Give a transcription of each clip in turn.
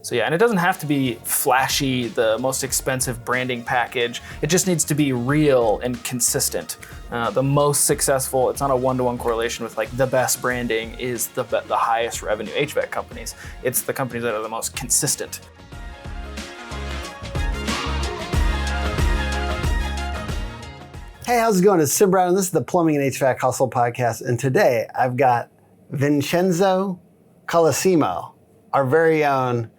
So yeah, and it doesn't have to be flashy, the most expensive branding package. It just needs to be real and consistent. The most successful, it's not a one-to-one correlation with like the best branding is the highest revenue HVAC companies. It's the companies that are the most consistent. Hey, how's it going? It's Sim Brown, and this is the Plumbing and HVAC Hustle Podcast. And today I've got Vincenzo Colosimo, our very own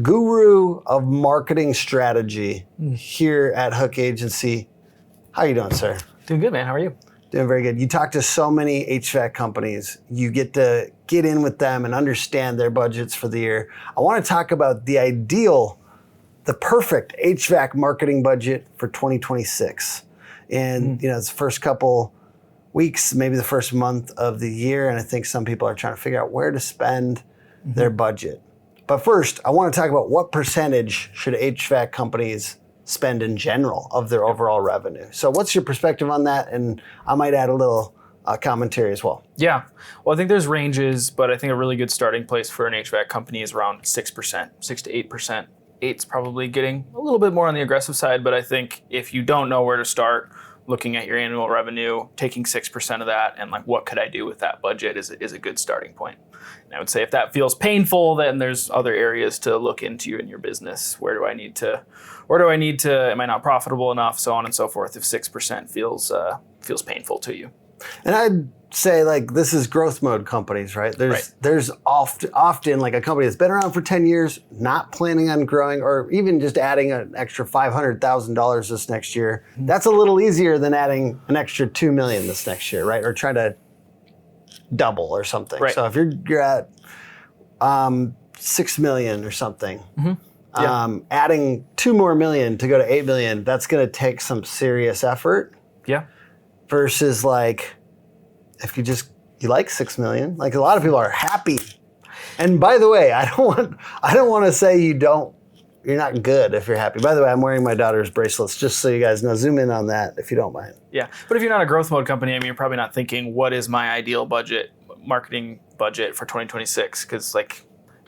guru of marketing strategy here at Hook Agency. How you doing, sir? Doing good, man. How are you? Doing very good. You talk to so many HVAC companies. You get to get in with them and understand their budgets for the year. I want to talk about the perfect HVAC marketing budget for 2026. And it's the first couple weeks, maybe the first month of the year, and I think some people are trying to figure out where to spend their budget. But first, I want to talk about what percentage should HVAC companies spend in general of their overall revenue. So what's your perspective on that? And I might add a little commentary as well. Yeah. Well, I think there's ranges, but I think a really good starting place for an HVAC company is around 6%, 6 to 8%. 8's probably getting a little bit more on the aggressive side, but I think if you don't know where to start, looking at your annual revenue, taking 6% of that, and like what could I do with that budget is a good starting point. And I would say if that feels painful, then there's other areas to look into in your business. Where do I need to, am I not profitable enough, so on and so forth, if 6% feels painful to you. And I'd say like this is growth mode companies, right? There's often like a company that's been around for 10 years, not planning on growing or even just adding an extra $500,000 this next year. That's a little easier than adding an extra $2 million this next year, right? Or trying to double or something. Right. So if you're at $6 million or something, adding $2 more million to go to $8 million, that's going to take some serious effort. Yeah. Versus like, if you like 6 million, like a lot of people are happy. And by the way, I don't want to say you're not good if you're happy. By the way, I'm wearing my daughter's bracelets just so you guys know. Zoom in on that if you don't mind. Yeah, but if you're not a growth mode company, I mean, you're probably not thinking, what is my ideal marketing budget for 2026? Because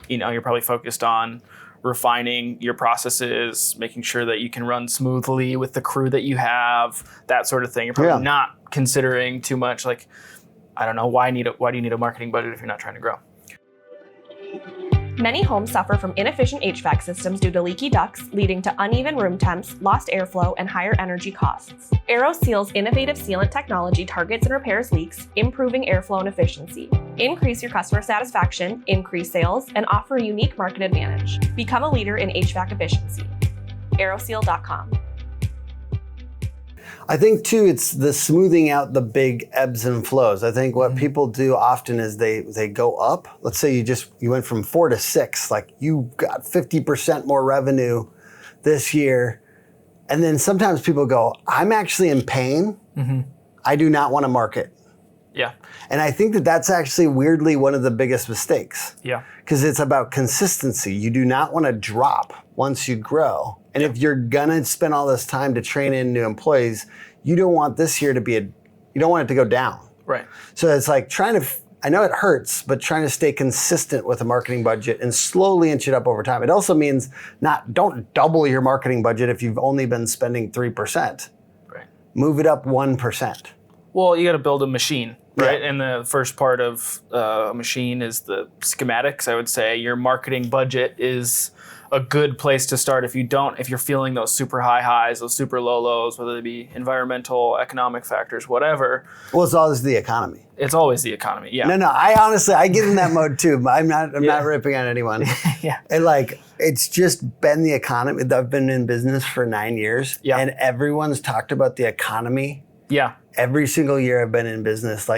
you're probably focused on refining your processes, making sure that you can run smoothly with the crew that you have, that sort of thing. You're probably not considering too much like, I don't know, why do you need a marketing budget if you're not trying to grow? Many homes suffer from inefficient HVAC systems due to leaky ducts, leading to uneven room temps, lost airflow, and higher energy costs. AeroSeal's innovative sealant technology targets and repairs leaks, improving airflow and efficiency. Increase your customer satisfaction, increase sales, and offer a unique market advantage. Become a leader in HVAC efficiency. AeroSeal.com. I think too, it's the smoothing out the big ebbs and flows. I think what people do often is they go up. Let's say you went from 4 to 6, like you got 50% more revenue this year. And then sometimes people go, I'm actually in pain. I do not want to market. Yeah. And I think that's actually weirdly one of the biggest mistakes. Yeah. Because it's about consistency. You do not want to drop once you grow. And if you're gonna spend all this time to train in new employees, you don't want this year you don't want it to go down. Right. So it's like I know it hurts, but trying to stay consistent with a marketing budget and slowly inch it up over time. It also means don't double your marketing budget if you've only been spending 3%. Right. Move it up 1%. Well, you got to build a machine, right? Yeah. And the first part of a machine is the schematics. I would say your marketing budget is a good place to start if you're feeling those super high highs, those super low lows, whether they be environmental, economic factors, whatever. Well, it's always the economy. It's always the economy, yeah. No, I get in that mode too. I'm not ripping on anyone. Yeah. And it's just been the economy. I've been in business for 9 years, and everyone's talked about the economy. Yeah. Every single year I've been in business,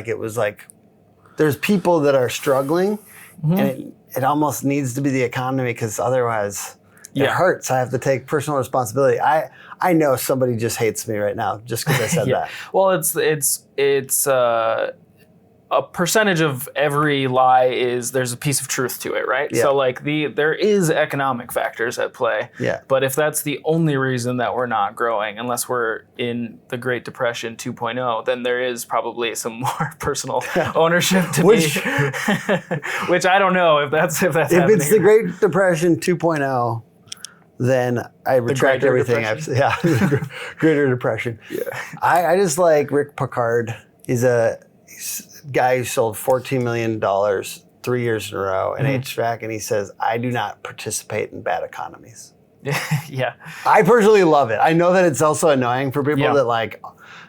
there's people that are struggling, and it almost needs to be the economy because otherwise it hurts. I have to take personal responsibility. I know somebody just hates me right now just because I said that. Well, it's a percentage of every lie is there's a piece of truth to it, right? Yeah. So like there is economic factors at play. Yeah. But if that's the only reason that we're not growing, unless we're in the Great Depression 2.0, then there is probably some more personal ownership to Which- which I don't know if that's If happening. it's the Great Depression 2.0, then I retract Greater everything I've said. Yeah, the Greater Depression. Yeah. I just like Rick Pickard. He's a guy who sold $14 million 3 years in a row in HVAC, and he says, I do not participate in bad economies. Yeah. I personally love it. I know that it's also annoying for people Yeah. that like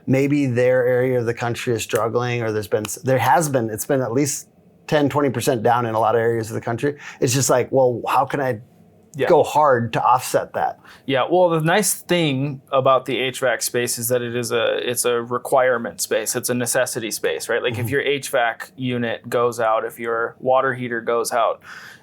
maybe their area of the country is struggling, or it's been at least 10, 20% down in a lot of areas of the country. It's just like, well, how can I go hard to offset that? Yeah, well, the nice thing about the HVAC space is that it's a requirement space. It's a necessity space, right? Like if your HVAC unit goes out, if your water heater goes out,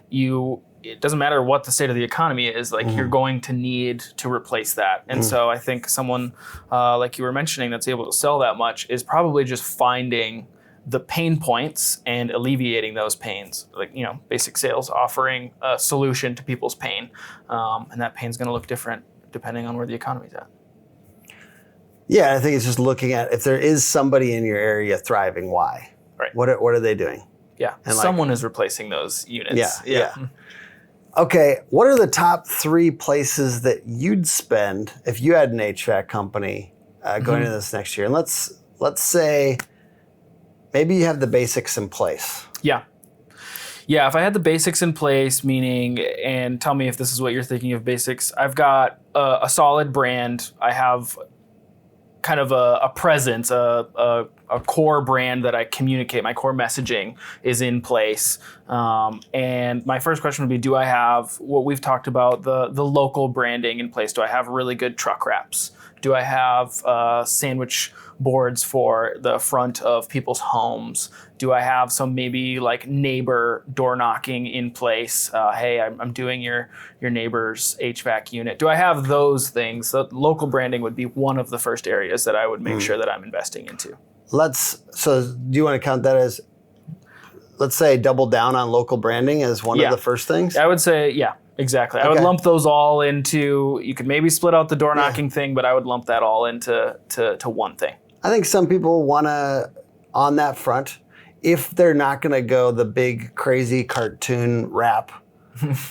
it doesn't matter what the state of the economy is, like you're going to need to replace that. And so I think someone like you were mentioning that's able to sell that much is probably just finding the pain points and alleviating those pains, like, basic sales, offering a solution to people's pain. And that pain's going to look different depending on where the economy's at. Yeah, I think it's just looking at if there is somebody in your area thriving, why? Right. What are they doing? Yeah. And someone is replacing those units. Yeah. Okay, what are the top 3 places that you'd spend if you had an HVAC company going into this next year? And let's say maybe you have the basics in place. Yeah. Yeah, if I had the basics in place, meaning, and tell me if this is what you're thinking of basics, I've got a solid brand. I have kind of a presence, a core brand that I communicate. My core messaging is in place. And my first question would be, do I have what we've talked about, the local branding in place? Do I have really good truck wraps? Do I have sandwich boards for the front of people's homes? Do I have some maybe like neighbor door knocking in place? Hey, I'm doing your neighbor's HVAC unit. Do I have those things? So local branding would be one of the first areas that I would make sure that I'm investing into. So do you want to count that as, let's say, double down on local branding as one of the first things? I would say, yeah, exactly. I would lump those all into, you could maybe split out the door knocking thing, but I would lump that all into to one thing. I think some people want to, on that front, if they're not going to go the big crazy cartoon wrap,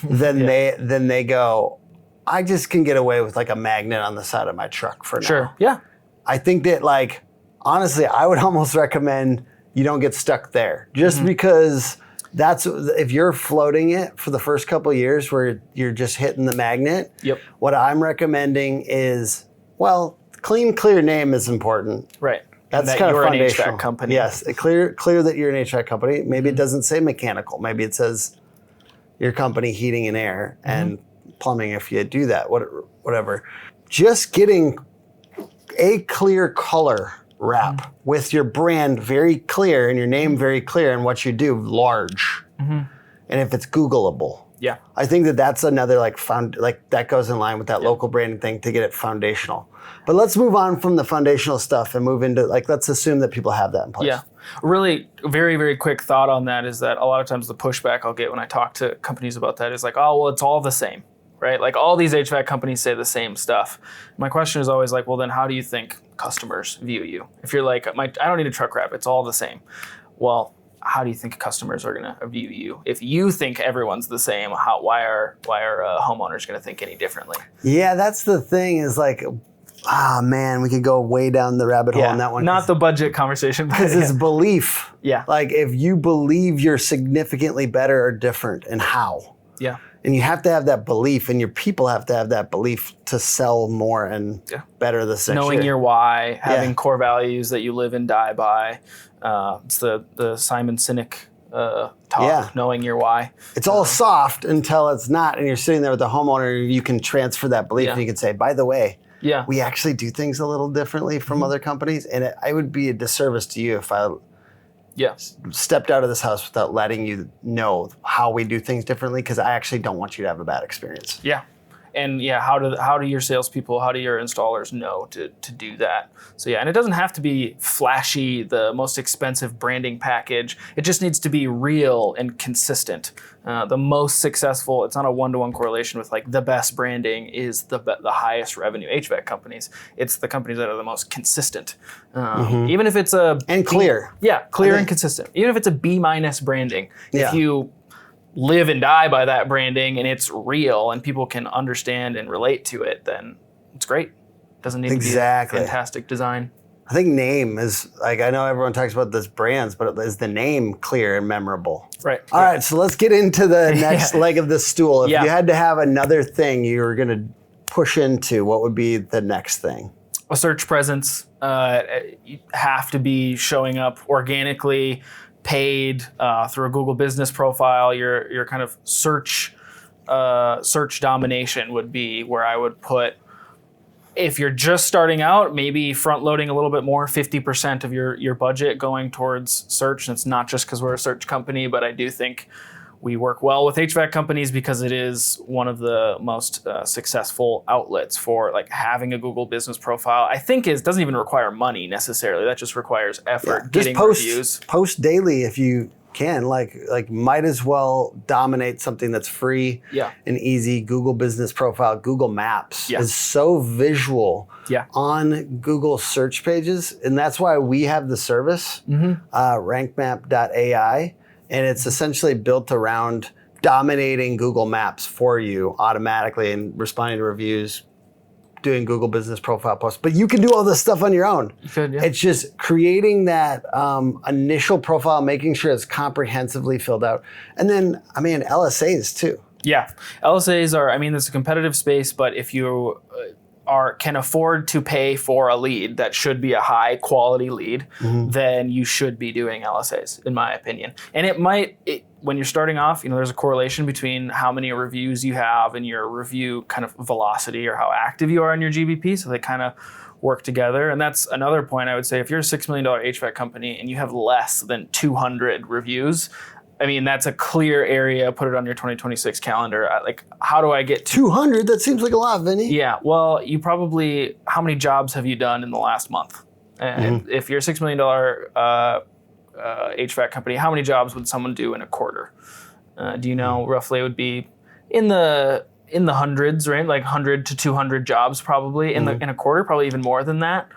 then they go, I just can get away with like a magnet on the side of my truck for now. Sure. Yeah. I think that, like, honestly, I would almost recommend you don't get stuck there, just because that's, if you're floating it for the first couple of years where you're just hitting the magnet. Yep. What I'm recommending is, well, clean, clear name is important. Right. That's that kind of you're foundational. an HVAC company. Yes, clear that you're an HVAC company. Maybe it doesn't say mechanical. Maybe it says your company heating and air and plumbing if you do that, whatever. Just getting a clear color wrap with your brand very clear and your name very clear and what you do large. And if it's Googleable. Yeah. I think that's another that goes in line with that local branding thing to get it foundational. But let's move on from the foundational stuff and move into, let's assume that people have that in place. Yeah. Really very, very quick thought on that is that a lot of times the pushback I'll get when I talk to companies about that is like, oh, well, it's all the same, right? Like all these HVAC companies say the same stuff. My question is always like, well, then how do you think customers view you? If you're like, I don't need a truck wrap, it's all the same. Well, how do you think customers are going to view you? If you think everyone's the same, why are homeowners going to think any differently? Yeah, that's the thing is like, man, we could go way down the rabbit hole on that one. Not the budget conversation. Because it's belief. Yeah. Like if you believe you're significantly better or different and how. Yeah. And you have to have that belief and your people have to have that belief to sell more and better this next Knowing year. your why, having core values that you live and die by. It's the Simon Sinek talk, knowing your why. It's all soft until it's not, and you're sitting there with the homeowner, you can transfer that belief and you can say, by the way, we actually do things a little differently from other companies, and it would be a disservice to you if I stepped out of this house without letting you know how we do things differently, because I actually don't want you to have a bad experience. Yeah. And yeah, how do your salespeople, how do your installers know to do that? So yeah, and it doesn't have to be flashy, the most expensive branding package. It just needs to be real and consistent. The most successful, it's not a one-to-one correlation with like the best branding is the highest revenue HVAC companies. It's the companies that are the most consistent. Even if it's and clear. Clear and consistent. Even if it's a B- branding, if you live and die by that branding and it's real and people can understand and relate to it, then it's great. Doesn't need to be a fantastic design. I think name is, like, I know everyone talks about this brands, but is the name clear and memorable? Right. All right, so let's get into the next leg of the stool. If you had to have another thing you were going to push into, what would be the next thing? A search presence. You have to be showing up organically, paid through a Google business profile. Your kind of search domination would be where I would put. If you're just starting out, maybe front loading a little bit more, 50% of your budget going towards search. And it's not just because we're a search company, but I do think we work well with HVAC companies because it is one of the most successful outlets for like having a Google business profile. I think doesn't even require money necessarily. That just requires effort. Just getting reviews. Post daily if you can. Like might as well dominate something that's free and easy. Google business profile, Google Maps is so visual on Google search pages, and that's why we have the service, rankmap.ai. And it's essentially built around dominating Google Maps for you automatically and responding to reviews, doing Google business profile posts. But you can do all this stuff on your own. You could, yeah. It's just creating that initial profile, making sure it's comprehensively filled out. And then, LSAs too. Yeah. LSAs are, it's a competitive space, but if you can afford to pay for a lead that should be a high quality lead, then you should be doing LSAs, in my opinion. And when you're starting off, there's a correlation between how many reviews you have and your review kind of velocity or how active you are in your GBP. So they kind of work together. And that's another point I would say. If you're a $6 million HVAC company and you have less than 200 reviews, that's a clear area. Put it on your 2026 calendar. How do I get 200? That seems like a lot, Vinny. Yeah. Well, how many jobs have you done in the last month? And if you're a $6 million HVAC company, how many jobs would someone do in a quarter? Do you know roughly? It would be in the hundreds, right? Like 100 to 200 jobs probably in a quarter, probably even more than that.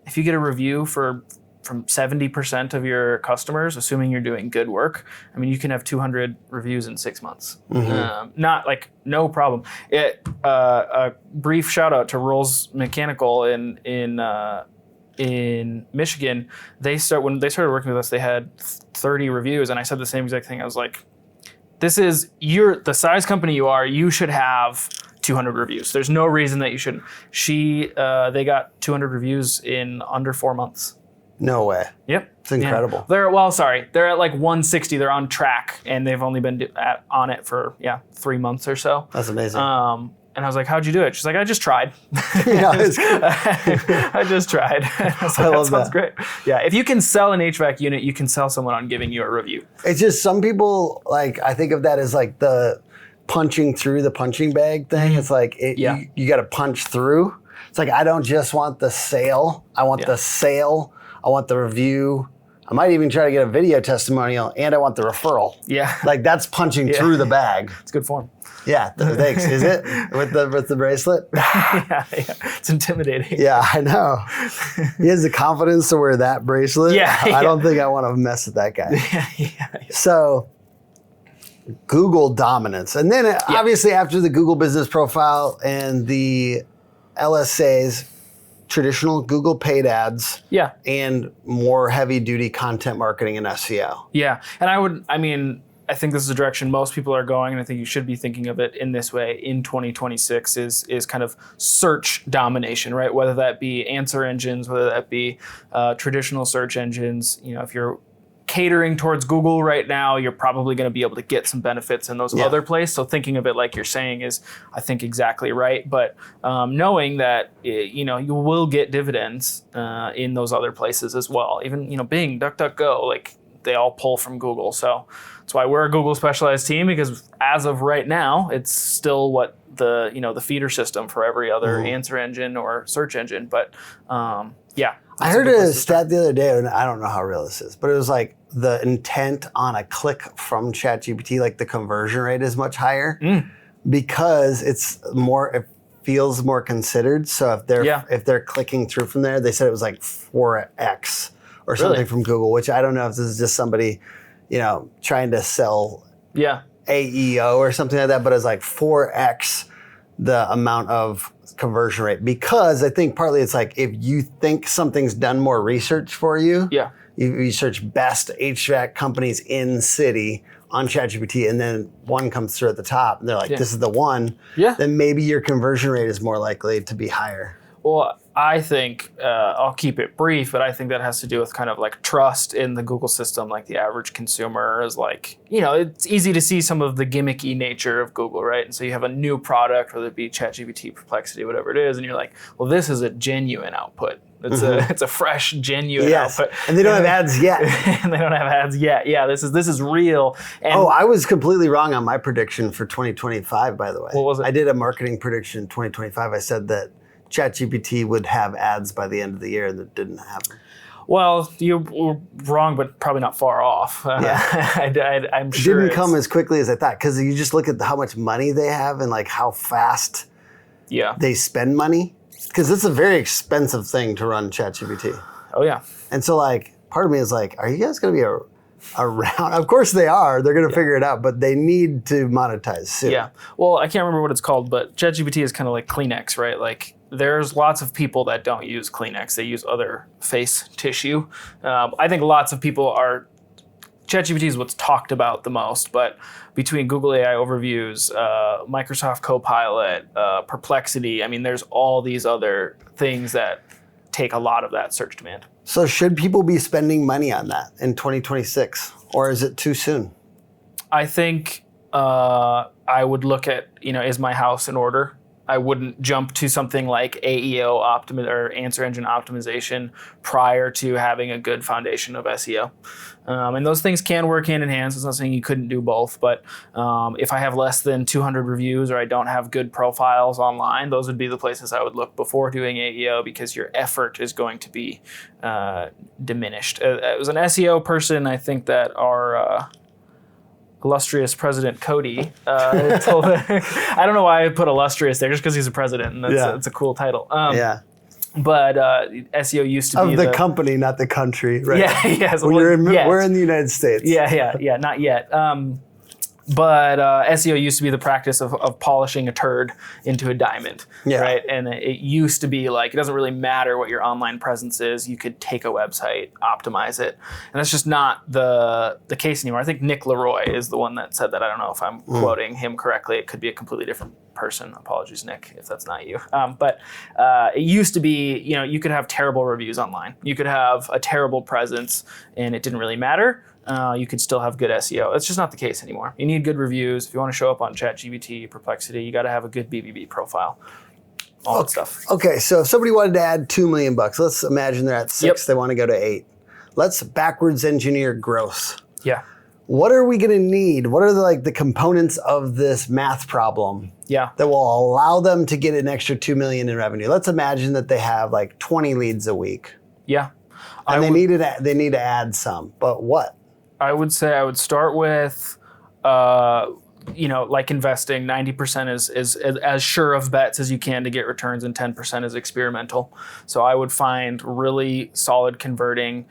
If you get a review from 70% of your customers, assuming you're doing good work, you can have 200 reviews in 6 months. Not like no problem. A brief shout out to Rolls Mechanical in Michigan. When they started working with us, they had 30 reviews, and I said the same exact thing. I was like, you're the size company you are, you should have 200 reviews. There's no reason that you shouldn't. They got 200 reviews in under 4 months. No way. Yep. It's incredible. Yeah. They're at like 160. They're on track, and they've only been on it for 3 months or so. That's amazing. And I was like, "How'd you do it?" She's like, "I just tried." I just tried. I love that. Sounds great. Yeah, if you can sell an HVAC unit, you can sell someone on giving you a review. It's just some people I think of that as like the punching through the punching bag thing. It's like you got to punch through. It's like I don't just want the sale. I want the sale. I want the review. I might even try to get a video testimonial, and I want the referral. Yeah. Like that's punching through the bag. It's good form. Yeah, thanks. Is it? With the bracelet? yeah. It's intimidating. Yeah, I know. He has the confidence to wear that bracelet. I don't think I want to mess with that guy. So Google dominance. And then obviously after the Google business profile and the LSAs, traditional Google paid ads, and more heavy duty content marketing and SEO. Yeah, and I think this is the direction most people are going, and I think you should be thinking of it in this way in 2026 is kind of search domination, right? Whether that be answer engines, whether that be traditional search engines. If you're catering towards Google right now, you're probably going to be able to get some benefits in those other places. So thinking of it like you're saying is, I think, exactly right. But knowing that you will get dividends in those other places as well. Even Bing, DuckDuckGo, like they all pull from Google. So that's why we're a Google specialized team, because as of right now, it's still what the feeder system for every other answer engine or search engine. But yeah. I heard a stat the other day, and I don't know how real this is, but it was like the intent on a click from ChatGPT, like the conversion rate is much higher because it feels more considered. So if they're clicking through from there, they said it was like 4x or something from Google, which I don't know if this is just somebody, trying to sell AEO or something like that, but it's like 4x the amount of conversion rate, because I think partly it's like if you think something's done more research for you, you search best HVAC companies in city on ChatGPT, and then one comes through at the top, and they're like, this is the one, then maybe your conversion rate is more likely to be higher. Well, I think, I'll keep it brief, but I think that has to do with kind of like trust in the Google system. Like the average consumer is like, it's easy to see some of the gimmicky nature of Google, right? And so you have a new product, whether it be ChatGPT, Perplexity, whatever it is, and you're like, well, this is a genuine output. It's a fresh, genuine output. And they don't have ads yet. And they don't have ads yet. Yeah, this is real. And I was completely wrong on my prediction for 2025, by the way. What was it? I did a marketing prediction in 2025. I said that ChatGPT would have ads by the end of the year, and that didn't happen. Well, you were wrong, but probably not far off. I'm sure it didn't come as quickly as I thought, because you just look at how much money they have and like how fast they spend money, because it's a very expensive thing to run ChatGPT. Oh yeah. And so like part of me is like, are you guys going to be around? Of course they are. They're going to figure it out, but they need to monetize soon. Yeah. Well, I can't remember what it's called, but ChatGPT is kind of like Kleenex, right? Like there's lots of people that don't use Kleenex. They use other face tissue. I think lots of people are, ChatGPT is what's talked about the most, but between Google AI overviews, Microsoft Copilot, Perplexity, I mean, there's all these other things that take a lot of that search demand. So should people be spending money on that in 2026, or is it too soon? I think I would look at, is my house in order? I wouldn't jump to something like AEO or answer engine optimization prior to having a good foundation of SEO. And those things can work hand in hand, so it's not saying you couldn't do both, but if I have less than 200 reviews or I don't have good profiles online, those would be the places I would look before doing AEO, because your effort is going to be diminished. As an SEO person, I think that our illustrious President Cody told I don't know why I put illustrious there, just because he's a president, and it's a cool title. But SEO used to be of the company, not the country, right? Yeah. So we're in the United States. Yeah, not yet. But SEO used to be the practice of polishing a turd into a diamond, right? And it used to be like, it doesn't really matter what your online presence is. You could take a website, optimize it. And that's just not the case anymore. I think Nick Leroy is the one that said that. I don't know if I'm quoting him correctly. It could be a completely different person. Apologies, Nick, if that's not you. But it used to be, you could have terrible reviews online. You could have a terrible presence and it didn't really matter. You could still have good SEO. It's just not the case anymore. You need good reviews. If you want to show up on ChatGPT, Perplexity, you got to have a good BBB profile. All that stuff. Okay, so if somebody wanted to add $2 million, let's imagine they're at 6, they want to go to 8. Let's backwards engineer growth. Yeah. What are we going to need? What are the components of this math problem that will allow them to get an extra $2 million in revenue? Let's imagine that they have 20 leads a week. Yeah. And they need to add some, but what? I would say I would start with, like investing, 90% is as sure of bets as you can to get returns, and 10% is experimental. So I would find really solid converting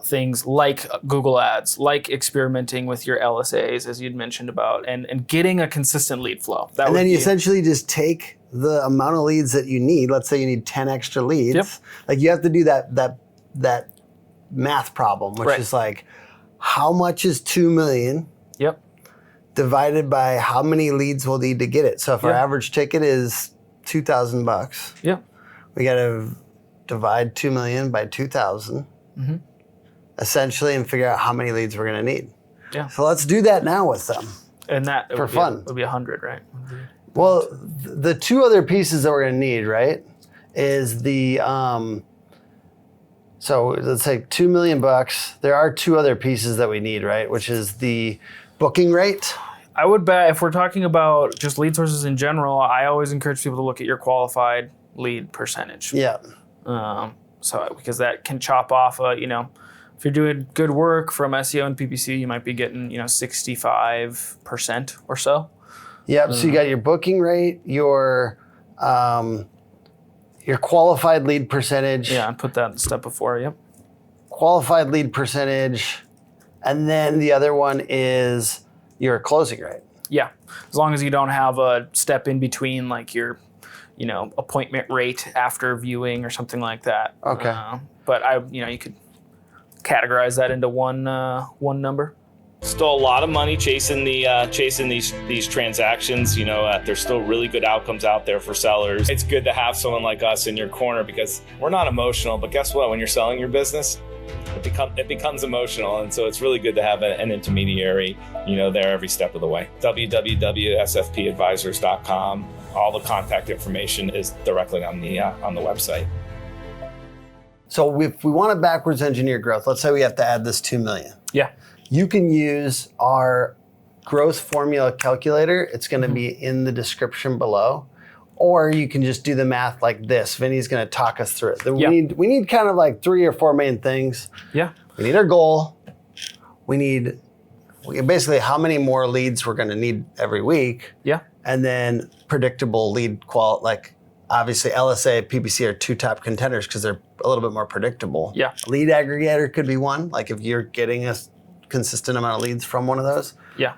things like Google Ads, like experimenting with your LSAs, as you'd mentioned about, and getting a consistent lead flow. And then you essentially just take the amount of leads that you need. Let's say you need 10 extra leads. You have to do that math problem, which is how much is 2 million divided by how many leads we'll need to get it. So if our average ticket is $2,000, we got to divide 2 million by 2,000 essentially, and figure out how many leads we're going to need. Yeah. So let's do that now with them. And that for fun. It would be 100, right? Well, the two other pieces that we're going to need, right, is the So let's say $2 million. There are two other pieces that we need, right? Which is the booking rate. I would bet if we're talking about just lead sources in general, I always encourage people to look at your qualified lead percentage. Yeah. So because that can chop off, if you're doing good work from SEO and PPC, you might be getting, 65% or so. Yep. So you got your booking rate, your qualified lead percentage. Yeah, and put that step before. Yep. Qualified lead percentage, and then the other one is your closing rate. Yeah, as long as you don't have a step in between, like your, appointment rate after viewing or something like that. Okay. But you could categorize that into one number. Still a lot of money chasing these transactions. There's still really good outcomes out there for sellers. It's good to have someone like us in your corner because we're not emotional, but guess what? When you're selling your business, it becomes emotional, and so it's really good to have an intermediary, there every step of the way. www.sfpadvisors.com. All the contact information is directly on the website. So if we want to backwards engineer growth, let's say we have to add this 2 million. Yeah. You can use our growth formula calculator. It's going to be in the description below. Or you can just do the math like this. Vinny's going to talk us through it. We need kind of like 3 or 4 main things. Yeah. We need our goal. We need how many more leads we're going to need every week. Yeah. And then predictable lead quality. Like obviously LSA, PPC are 2 top contenders because they're a little bit more predictable. Yeah. Lead aggregator could be one. Like if you're getting a consistent amount of leads from one of those. Yeah.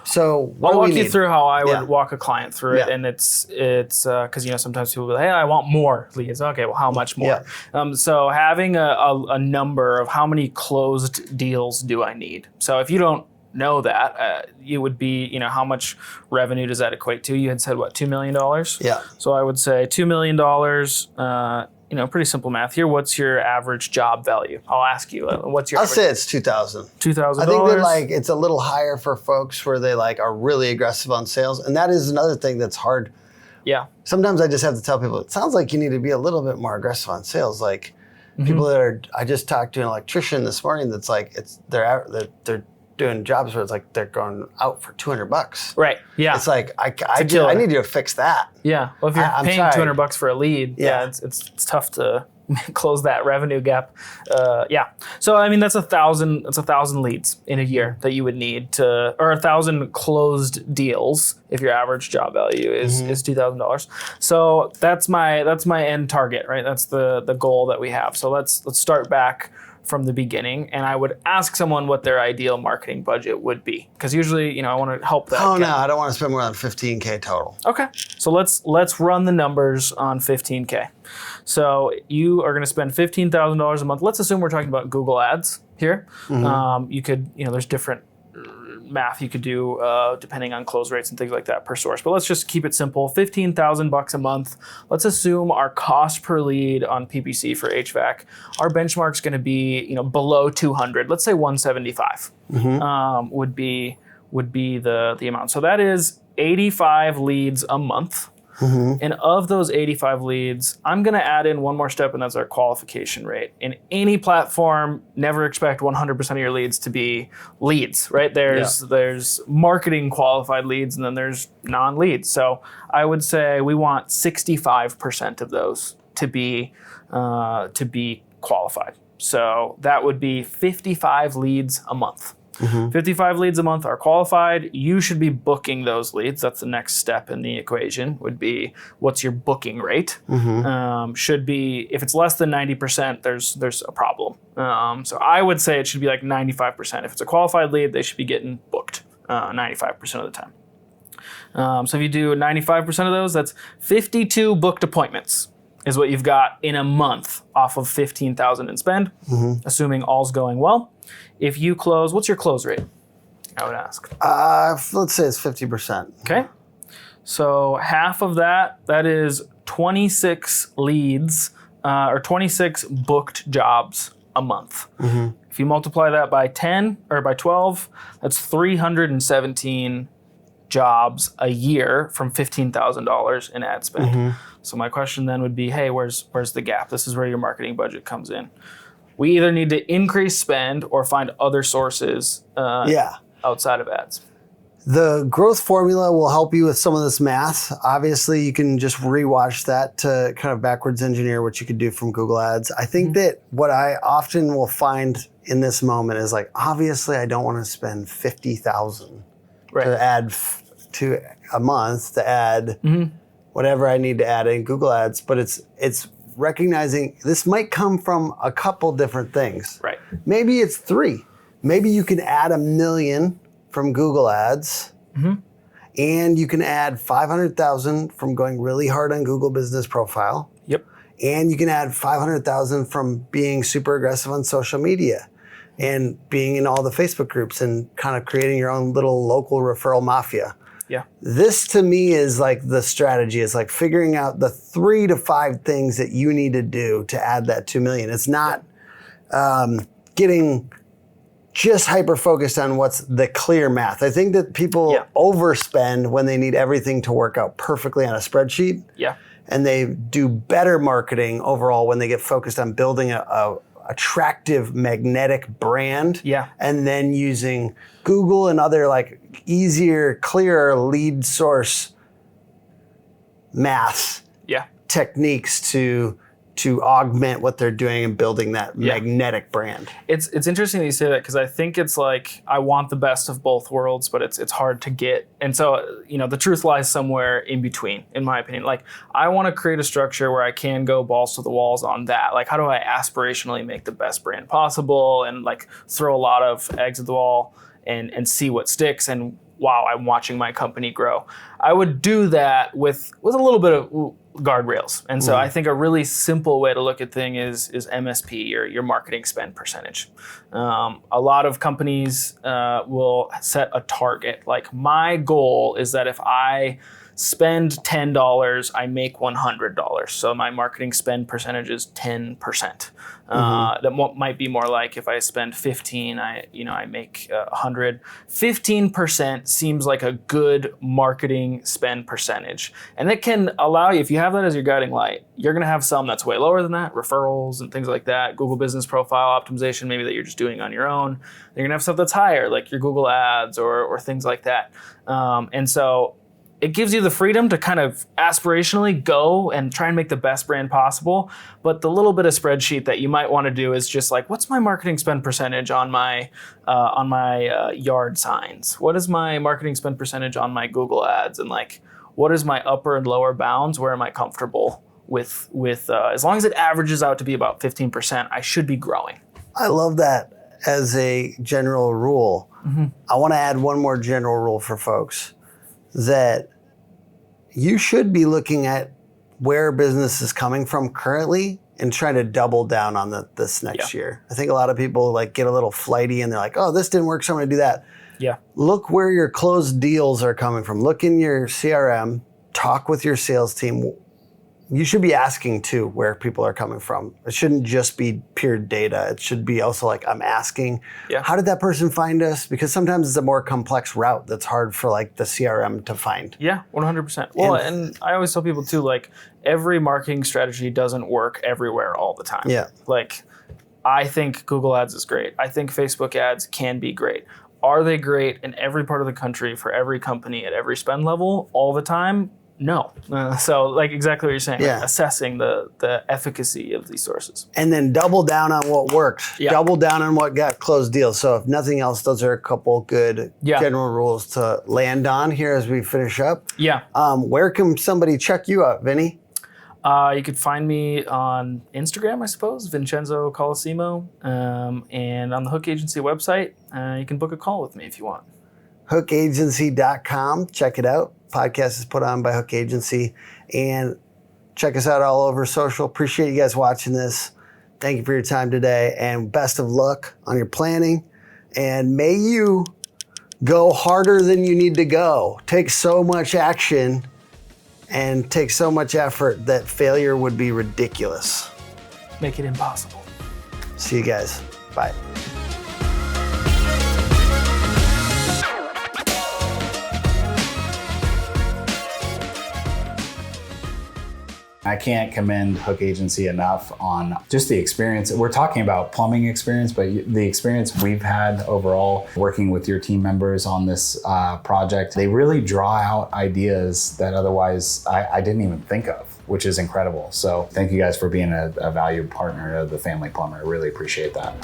So I'll walk you through how I would walk a client through it, Yeah. and it's because sometimes people go, hey, I want more leads. Okay, well, how much more? Yeah. So having a number of how many closed deals do I need? So if you don't know that, it would be how much revenue does that equate to? You had said what, $2 million? Yeah. So I would say $2 million. Pretty simple math here. What's your average job value? I'll ask you. What's your? I'll say it's $2,000. $2,000. I think that it's a little higher for folks where they are really aggressive on sales, and that is another thing that's hard. Yeah. Sometimes I just have to tell people it sounds like you need to be a little bit more aggressive on sales. Like people that are. I just talked to an electrician this morning. That's they're doing jobs where it's like they're going out for $200. Right. Yeah. It's like I need you to fix that. Yeah. Well, if you're paying $200 for a lead, Yeah. it's tough to close that revenue gap. Yeah. So that's 1,000. That's 1,000 leads in a year that you would need or 1,000 closed deals if your average job value is $2,000. So that's my end target, right? That's the goal that we have. So let's start back from the beginning, and I would ask someone what their ideal marketing budget would be, because usually, I want to help that. Oh no, I don't want to spend more than $15K total. Okay, so let's run the numbers on $15K. So you are going to spend $15,000 a month. Let's assume we're talking about Google Ads here. You could, there's different math you could do depending on close rates and things like that per source. But let's just keep it simple. $15,000 a month. Let's assume our cost per lead on PPC for HVAC, our benchmark's going to be below 200. Let's say 175 would be the amount. So that is 85 leads a month. And of those 85 leads, I'm going to add in one more step, and that's our qualification rate. In any platform, never expect 100% of your leads to be leads, right? There's marketing qualified leads, and then there's non-leads. So I would say we want 65% of those to be qualified. So that would be 55 leads a month. 55 leads a month are qualified. You should be booking those leads. That's the next step in the equation, would be what's your booking rate. Should be, if it's less than 90%, there's a problem. So I would say it should be like 95%. If it's a qualified lead, they should be getting booked 95% of the time. So if you do 95% of those, that's 52 booked appointments is what you've got in a month off of 15,000 in spend, assuming all's going well. If you close, what's your close rate? I would ask. Let's say it's 50%. Okay. So half of that is 26 leads or 26 booked jobs a month. If you multiply that by 10 or by 12, that's 317 jobs a year from $15,000 in ad spend. So my question then would be, hey, where's the gap? This is where your marketing budget comes in. We either need to increase spend or find other sources outside of ads. The growth formula will help you with some of this math. Obviously, you can just rewatch that to kind of backwards engineer what you could do from Google Ads. I think that what I often will find in this moment is like, obviously, I don't want to spend $50,000 to add to a month to add whatever I need to add in Google Ads, but it's recognizing this might come from a couple different things. Right. Maybe it's 3. Maybe you can add $1 million from Google Ads, and you can add 500,000 from going really hard on Google Business Profile. Yep. And you can add 500,000 from being super aggressive on social media and being in all the Facebook groups and kind of creating your own little local referral mafia. Yeah. This to me is like the strategy. It's like figuring out the 3 to 5 things that you need to do to add that 2 million. It's not getting just hyper-focused on what's the clear math. I think that people overspend when they need everything to work out perfectly on a spreadsheet. Yeah. And they do better marketing overall when they get focused on building a attractive, magnetic brand. Yeah. And then using Google and other like easier, clearer lead source math techniques to augment what they're doing and building that magnetic brand. It's interesting that you say that because I think it's like I want the best of both worlds, but it's hard to get. And so, the truth lies somewhere in between, in my opinion. Like I want to create a structure where I can go balls to the walls on that. Like how do I aspirationally make the best brand possible and like throw a lot of eggs at the wall and see what sticks and wow, I'm watching my company grow. I would do that with a little bit of guardrails. And so I think a really simple way to look at things is MSP, or your marketing spend percentage. A lot of companies will set a target. Like my goal is that if I spend $10, I make $100. So my marketing spend percentage is 10%. That might be more like if I spend 15, I make 100. 15% seems like a good marketing spend percentage. And that can allow you, if you have that as your guiding light, you're going to have some that's way lower than that, referrals and things like that, Google Business Profile optimization, maybe that you're just doing on your own. You're going to have stuff that's higher, like your Google Ads or things like that. And so it gives you the freedom to kind of aspirationally go and try and make the best brand possible. But the little bit of spreadsheet that you might want to do is just like, what's my marketing spend percentage on my yard signs? What is my marketing spend percentage on my Google Ads? And like, what is my upper and lower bounds? Where am I comfortable with as long as it averages out to be about 15%, I should be growing. I love that as a general rule. I want to add one more general rule for folks, that you should be looking at where business is coming from currently and trying to double down on this next year. I think a lot of people like get a little flighty and they're like, oh, this didn't work, so I'm going to do that. Yeah. Look where your closed deals are coming from. Look in your CRM, talk with your sales team. You should be asking too where people are coming from. It shouldn't just be pure data. It should be also like, I'm asking, how did that person find us? Because sometimes it's a more complex route that's hard for like the CRM to find. Yeah, 100%. Well, and I always tell people too, like every marketing strategy doesn't work everywhere all the time. Yeah. Like I think Google Ads is great. I think Facebook ads can be great. Are they great in every part of the country for every company at every spend level all the time? No. So like exactly what you're saying, like assessing the efficacy of these sources. And then double down on what worked. Yeah. Double down on what got closed deals. So if nothing else, those are a couple good general rules to land on here as we finish up. Yeah. Where can somebody check you out, Vinny? You could find me on Instagram, I suppose, Vincenzo Colosimo. And on the Hook Agency website, you can book a call with me if you want. hookagency.com. Check it out. Podcast is put on by Hook Agency. And check us out all over social. Appreciate you guys watching this. Thank you for your time today. And best of luck on your planning. And may you go harder than you need to go. Take so much action and take so much effort that failure would be ridiculous. Make it impossible. See you guys. Bye. I can't commend Hook Agency enough on just the experience. We're talking about plumbing experience, but the experience we've had overall working with your team members on this project, they really draw out ideas that otherwise I didn't even think of, which is incredible. So thank you guys for being a valued partner of the Family Plumber. I really appreciate that.